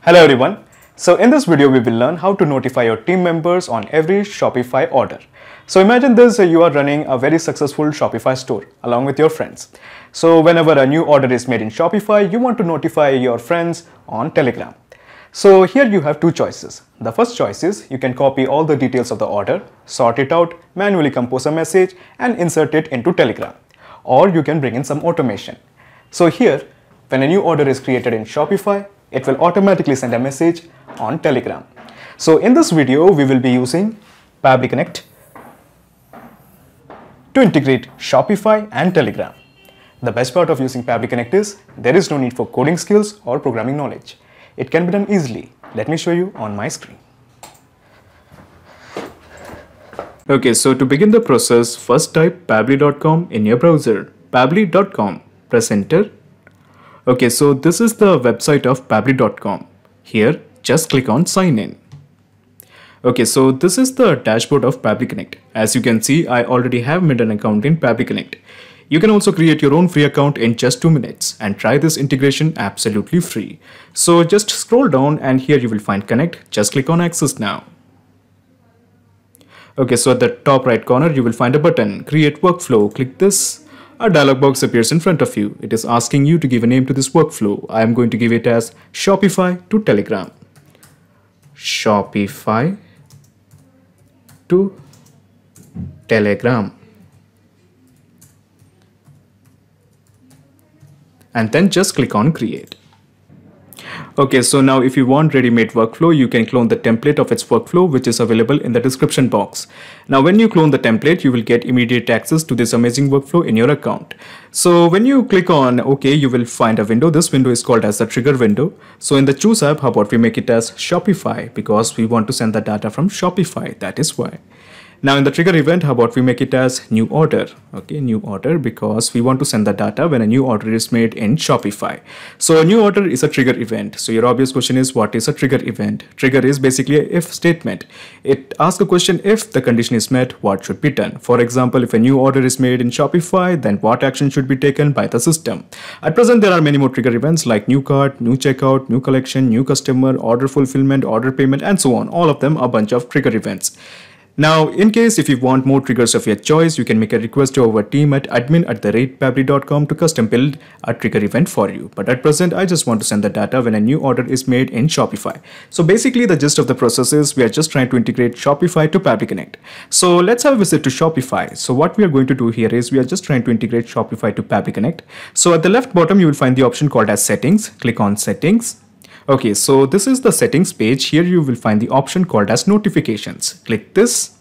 Hello everyone. So in this video we will learn how to notify your team members on every Shopify order. So imagine this, you are running a very successful Shopify store along with your friends. So whenever a new order is made in Shopify, you want to notify your friends on Telegram. So here you have two choices. The first choice is you can copy all the details of the order, sort it out, manually compose a message and insert it into Telegram. Or you can bring in some automation. So here, when a new order is created in Shopify, it will automatically send a message on Telegram. So in this video, we will be using Pabbly Connect to integrate Shopify and Telegram. The best part of using Pabbly Connect is there is no need for coding skills or programming knowledge. It can be done easily. Let me show you on my screen. Okay, so to begin the process, first type pabbly.com in your browser. Pabbly.com. Press enter. Okay, so this is the website of pabbly.com. Here, just click on sign in. Okay, so this is the dashboard of Pabbly Connect. As you can see, I already have made an account in Pabbly Connect. You can also create your own free account in just 2 minutes and try this integration absolutely free. So just scroll down and here you will find Connect. Just click on Access Now. Okay, so at the top right corner, you will find a button, Create Workflow. Click this. A dialog box appears in front of you. It is asking you to give a name to this workflow. I am going to give it as Shopify to Telegram. Shopify to Telegram. And then just click on Create. Okay, so now if you want ready-made workflow, you can clone the template of its workflow, which is available in the description box. Now, when you clone the template, you will get immediate access to this amazing workflow in your account. So when you click on OK, you will find a window. This window is called as the trigger window. So in the choose app, how about we make it as Shopify, because we want to send the data from Shopify. That is why. Now in the trigger event, how about we make it as new order? Okay, new order, because we want to send the data when a new order is made in Shopify. So a new order is a trigger event. So your obvious question is, what is a trigger event? Trigger is basically a if statement. It asks a question, if the condition is met, what should be done? For example, if a new order is made in Shopify, then what action should be taken by the system? At present, there are many more trigger events like new cart, new checkout, new collection, new customer, order fulfillment, order payment, and so on. All of them are a bunch of trigger events. Now, in case if you want more triggers of your choice, you can make a request to our team at admin@pabbly.com to custom build a trigger event for you. But at present, I just want to send the data when a new order is made in Shopify. So basically, the gist of the process is we are just trying to integrate Shopify to Pabbly Connect. So let's have a visit to Shopify. So what we are going to do here is we are just trying to integrate Shopify to Pabbly Connect. So at the left bottom, you will find the option called as Settings. Click on Settings. Okay, so this is the settings page. Here you will find the option called as notifications. Click this.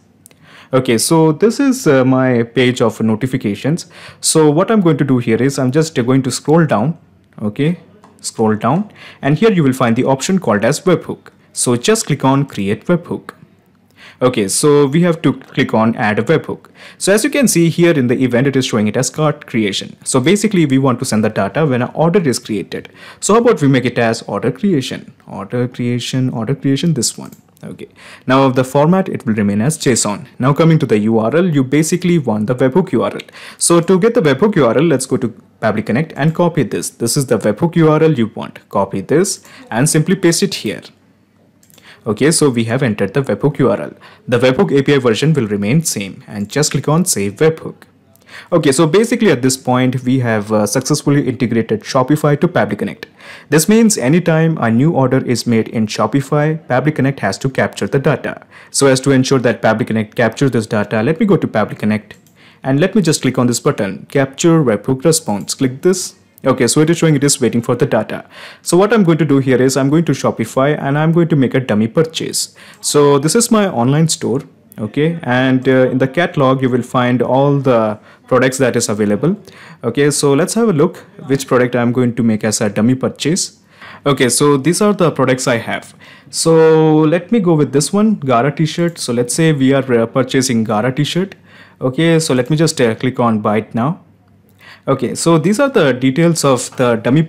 Okay, so this is my page of notifications. So what I'm going to do here is I'm just going to scroll down. Okay, scroll down, and here you will find the option called as webhook. So just click on create webhook. Okay, so we have to click on add a webhook. So as you can see here in the event, it is showing it as cart creation. So basically we want to send the data when an order is created. So how about we make it as order creation, this one. Okay, now the format, it will remain as JSON. Now coming to the URL, you basically want the webhook URL. So to get the webhook URL, let's go to Pabbly Connect and copy this. This is the webhook URL you want. Copy this and simply paste it here. Okay, so we have entered the webhook URL. The webhook API version will remain same, and just click on save webhook. Okay, so basically at this point, we have successfully integrated Shopify to Pabbly Connect. This means anytime a new order is made in Shopify, Pabbly Connect has to capture the data. So as to ensure that Pabbly Connect captures this data, let me go to Pabbly Connect and let me just click on this button, capture webhook response. Click this. Okay, so it is showing it is waiting for the data. So what I'm going to do here is I'm going to Shopify and I'm going to make a dummy purchase. So this is my online store. Okay, and in the catalog you will find all the products that is available. Okay, so let's have a look which product I'm going to make as a dummy purchase. Okay, so these are the products I have. So let me go with this one, Gara t-shirt. So let's say we are purchasing Gara t-shirt. Okay, so let me just click on buy it now. Okay, so these are the details of the dummy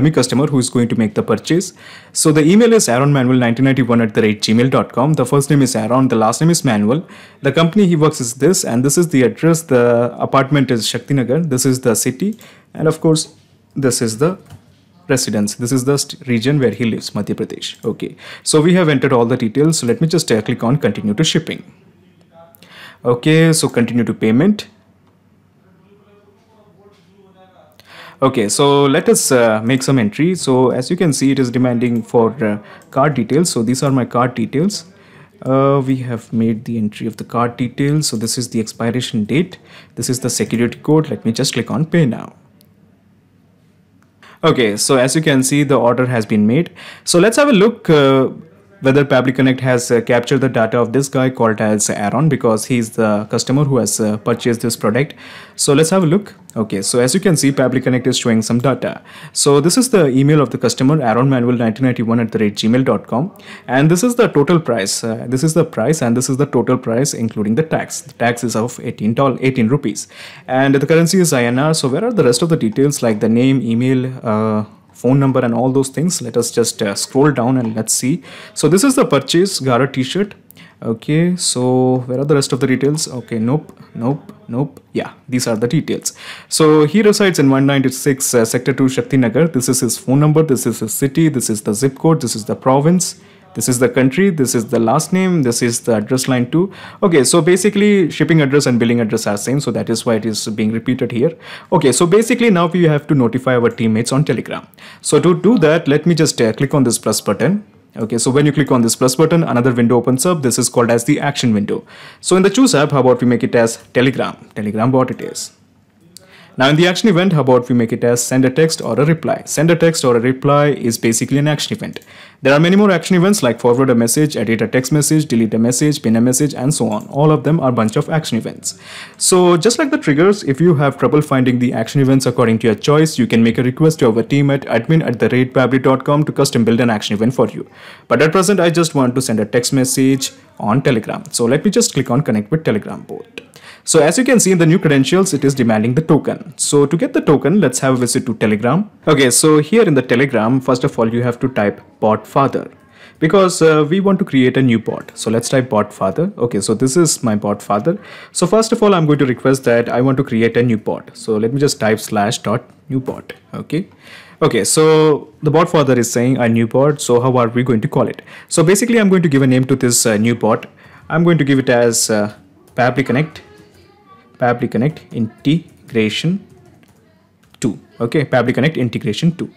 customer who is going to make the purchase. So the email is aaronmanuel1991@gmail.com. The first name is Aaron, the last name is Manuel. The company he works is this, and this is the address. The apartment is Shaktinagar. This is the city, and of course, this is the residence. This is the region where he lives, Madhya Pradesh. Okay, so we have entered all the details. So let me just click on continue to shipping. Okay, so continue to payment. Okay, so let us make some entry. So as you can see, it is demanding for card details. So these are my card details. We have made the entry of the card details. So this is the expiration date. This is the security code. Let me just click on pay now. Okay, so as you can see, the order has been made. So let's have a look whether Pabbly Connect has captured the data of this guy called as Aaron, because he's the customer who has purchased this product. So let's have a look. Okay, so as you can see, Pabbly Connect is showing some data. So this is the email of the customer, aaronmanuel1991@gmail.com, and this is the total price. This is the price, and this is the total price including the tax. The tax is of 18 rupees, and the currency is INR. So where are the rest of the details like the name, email, phone number and all those things? Let us just scroll down and let's see. So this is the purchase Gara t-shirt. Okay, so where are the rest of the details? Okay, nope. Yeah, these are the details. So he resides in 196 sector 2 Shakti Nagar. This is his phone number, this is his city, this is the zip code, this is the province, this is the country, this is the last name, this is the address line too. Okay, so basically shipping address and billing address are same, so that is why it is being repeated here. Okay, so basically now we have to notify our teammates on Telegram. So to do that, let me just click on this plus button. Okay, so when you click on this plus button, another window opens up. This is called as the action window. So in the choose app, how about we make it as Telegram bot it is. Now in the action event, how about we make it as send a text or a reply. Send a text or a reply is basically an action event. There are many more action events like forward a message, edit a text message, delete a message, pin a message, and so on. All of them are a bunch of action events. So just like the triggers, if you have trouble finding the action events according to your choice, you can make a request to our team at admin@pabbly.com to custom build an action event for you. But at present, I just want to send a text message on Telegram. So let me just click on connect with Telegram bot. So as you can see in the new credentials, it is demanding the token. So to get the token, let's have a visit to Telegram. Okay, so here in the Telegram, first of all, you have to type bot father, because we want to create a new bot. So let's type bot father. Okay, so this is my bot father. So first of all, I'm going to request that I want to create a new bot. So let me just type /.newbot. Okay, so the bot father is saying a new bot. So how are we going to call it? So basically, I'm going to give a name to this new bot. I'm going to give it as Pabbly Connect Integration 2. Okay, Pabbly Connect Integration 2.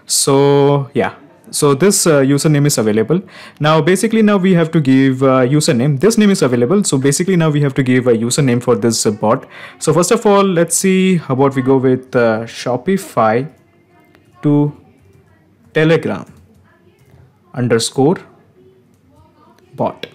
So yeah, so this username is available. Now basically now we have to give username. This name is available, so basically now we have to give a username for this bot. So first of all, let's see how about we go with Shopify to Telegram _bot,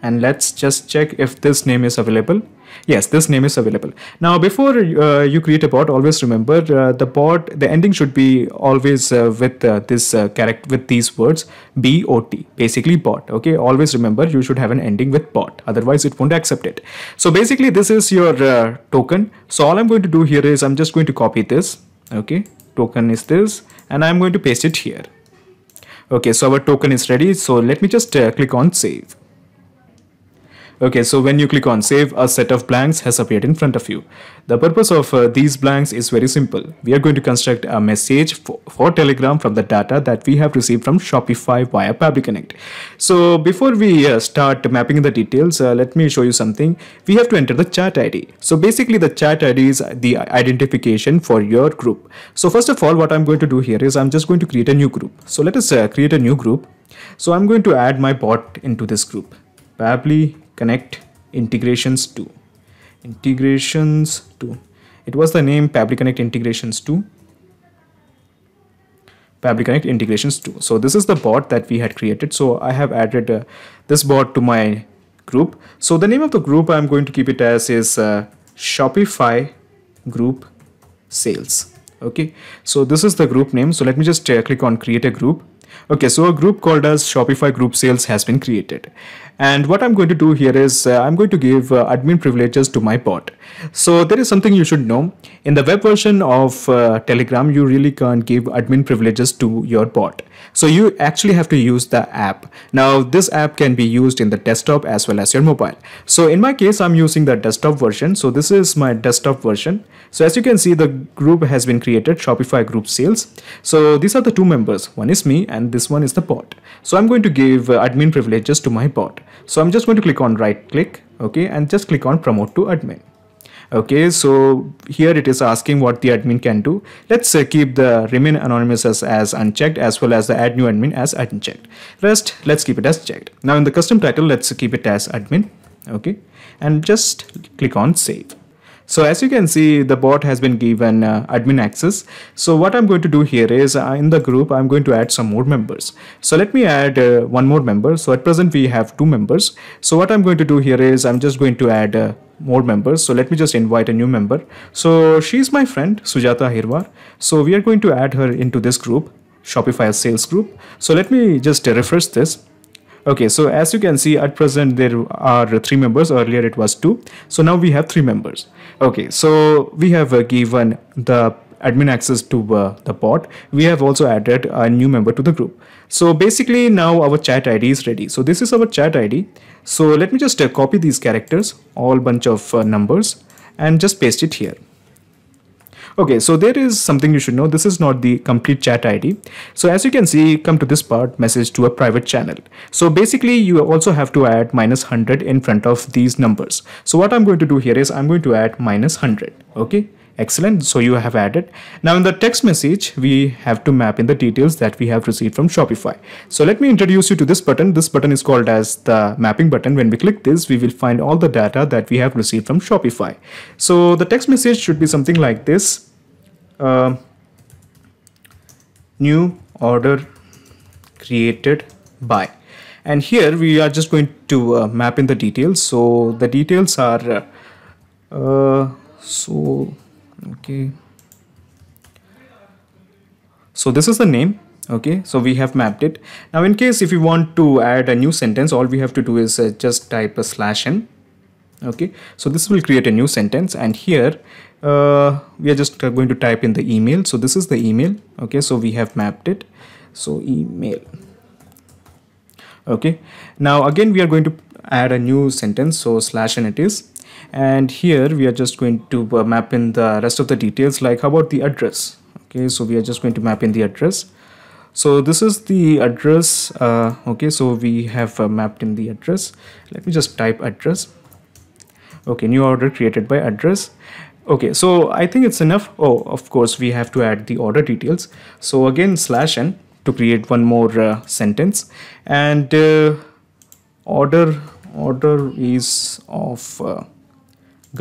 and let's just check if this name is available. Yes, this name is available. Now before you create a bot, always remember the ending should be always with this character, with these words bot, basically bot. Okay, always remember you should have an ending with bot, otherwise it won't accept it. So basically this is your token. So all I'm going to do here is I'm just going to copy this. Okay, token is this, and I'm going to paste it here. Okay, so our token is ready. So let me just click on save. Okay, so when you click on save, a set of blanks has appeared in front of you. The purpose of these blanks is very simple. We are going to construct a message for Telegram from the data that we have received from Shopify via Pabbly Connect. So before we start mapping the details, let me show you something. We have to enter the chat ID. So basically the chat ID is the identification for your group. So first of all, what I'm going to do here is I'm just going to create a new group. So let us create a new group. So I'm going to add my bot into this group. Pabbly Connect Integrations 2. It was the name Pabbly Connect Integrations 2. Pabbly Connect Integrations 2. So this is the bot that we had created. So I have added this bot to my group. So the name of the group I'm going to keep it as is Shopify Group Sales. Okay. So this is the group name. So let me just click on create a group. Okay, so a group called as Shopify Group Sales has been created. And what I'm going to do here is I'm going to give admin privileges to my bot. So there is something you should know. In the web version of Telegram, you really can't give admin privileges to your bot. So you actually have to use the app. Now this app can be used in the desktop as well as your mobile. So in my case, I'm using the desktop version. So this is my desktop version. So as you can see, the group has been created, Shopify Group Sales. So these are the two members. One is me and this one is the bot. So I'm going to give admin privileges to my bot. So I'm just going to click on right click, okay, and just click on promote to admin. Okay, so here it is asking what the admin can do. Let's keep the remain anonymous as unchecked, as well as the add new admin as unchecked. Rest, let's keep it as checked. Now in the custom title, let's keep it as admin, okay, and just click on save. So as you can see, the bot has been given admin access. So what I'm going to do here is in the group, I'm going to add some more members. So let me add one more member. So at present we have 2 members. So what I'm going to do here is I'm just going to add more members. So let me just invite a new member. So she's my friend, Sujata Hirwar. So we are going to add her into this group, Shopify sales group. So let me just refresh this. Okay, so as you can see, at present there are 3 members. Earlier it was 2. So now we have 3 members. Okay, so we have given the admin access to the bot. We have also added a new member to the group. So basically now our chat ID is ready. So this is our chat ID. So let me just copy these characters, all bunch of numbers, and just paste it here. Okay, so there is something you should know. This is not the complete chat ID. So as you can see, come to this part, message to a private channel. So basically you also have to add -100 in front of these numbers. So what I'm going to do here is I'm going to add -100. Okay, excellent. So you have added. Now in the text message, we have to map in the details that we have received from Shopify. So let me introduce you to this button. This button is called as the mapping button. When we click this, we will find all the data that we have received from Shopify. So the text message should be something like this. New order created by, and here we are just going to map in the details. So the details are okay, so this is the name. Okay, so we have mapped it. Now in case if you want to add a new sentence, all we have to do is just type a /n. Okay, so this will create a new sentence, and here we are just going to type in the email. So this is the email. Okay, so we have mapped it. So email. Okay, now again we are going to add a new sentence. So /n it is, and here we are just going to map in the rest of the details. Like how about the address? Okay, so we are just going to map in the address. So this is the address. Okay, so we have mapped in the address. Let me just type address. Okay, new order created by address. Okay, so I think it's enough. Oh, of course, we have to add the order details. So again, /n to create one more sentence, and order is of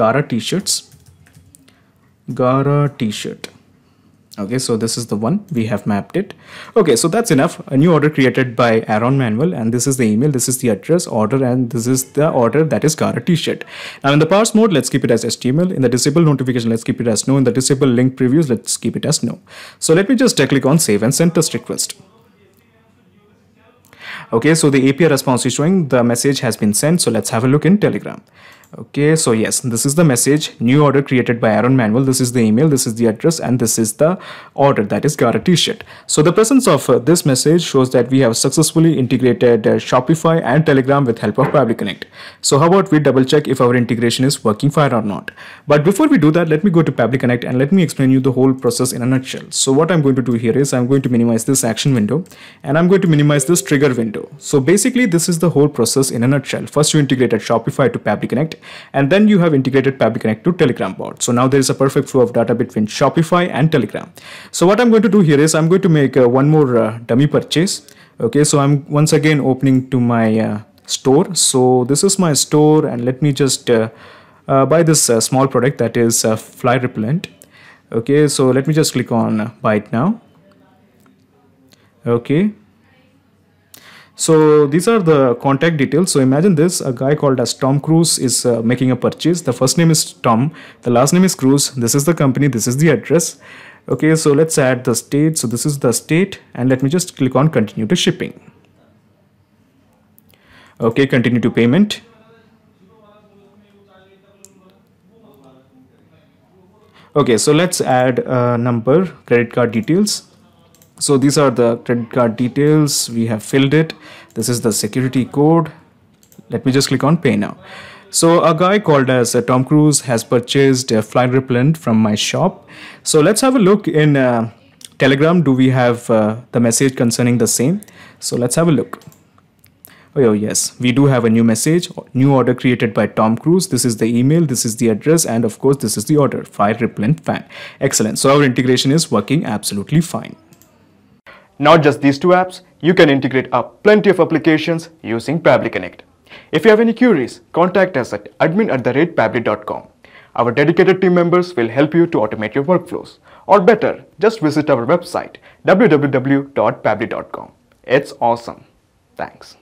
Gara t-shirts. Gara t-shirt. Okay, so this is the one, we have mapped it. Okay, so that's enough. A new order created by Aaron Manuel, and this is the email, this is the address, order, and this is the order, that is Gara t-shirt. Now in the parse mode, let's keep it as HTML. In the disable notification, let's keep it as no. In the disable link previews, let's keep it as no. So let me just click on save and send test request. Okay, so the API response is showing the message has been sent. So let's have a look in Telegram. Okay, so yes, this is the message, new order created by Aaron Manuel. This is the email, this is the address, and this is the order, that is Gara t-shirt. So the presence of this message shows that we have successfully integrated Shopify and Telegram with help of Pabbly Connect. So how about we double check if our integration is working fine or not. But before we do that, let me go to Pabbly Connect and let me explain you the whole process in a nutshell. So what I'm going to do here is I'm going to minimize this action window, and I'm going to minimize this trigger window. So basically this is the whole process in a nutshell. First you integrated Shopify to Pabbly Connect, and then you have integrated Pabbly Connect to Telegram bot. So now there is a perfect flow of data between Shopify and Telegram. So what I'm going to do here is I'm going to make one more dummy purchase. Okay, so I'm once again opening to my store. So this is my store, and let me just buy this small product, that is fly repellent. Okay, so let me just click on buy it now. Okay, so these are the contact details. So imagine this, a guy called as Tom Cruise is making a purchase. The first name is Tom, the last name is Cruise. This is the company, this is the address. Okay, so let's add the state. So this is the state, and let me just click on continue to shipping. Okay, continue to payment. Okay, so let's add a number, credit card details. So these are the credit card details. We have filled it. This is the security code. Let me just click on pay now. So a guy called as Tom Cruise has purchased a flight repellent from my shop. So let's have a look in Telegram. Do we have the message concerning the same? So let's have a look. Oh yes, we do have a new message, new order created by Tom Cruise. This is the email, this is the address, and of course this is the order, fire repellent fan. Excellent. So our integration is working absolutely fine. Not just these two apps, you can integrate up plenty of applications using Pabbly Connect. If you have any queries, contact us at admin@pabbly.com. Our dedicated team members will help you to automate your workflows. Or better, just visit our website www.pabbly.com. It's awesome. Thanks.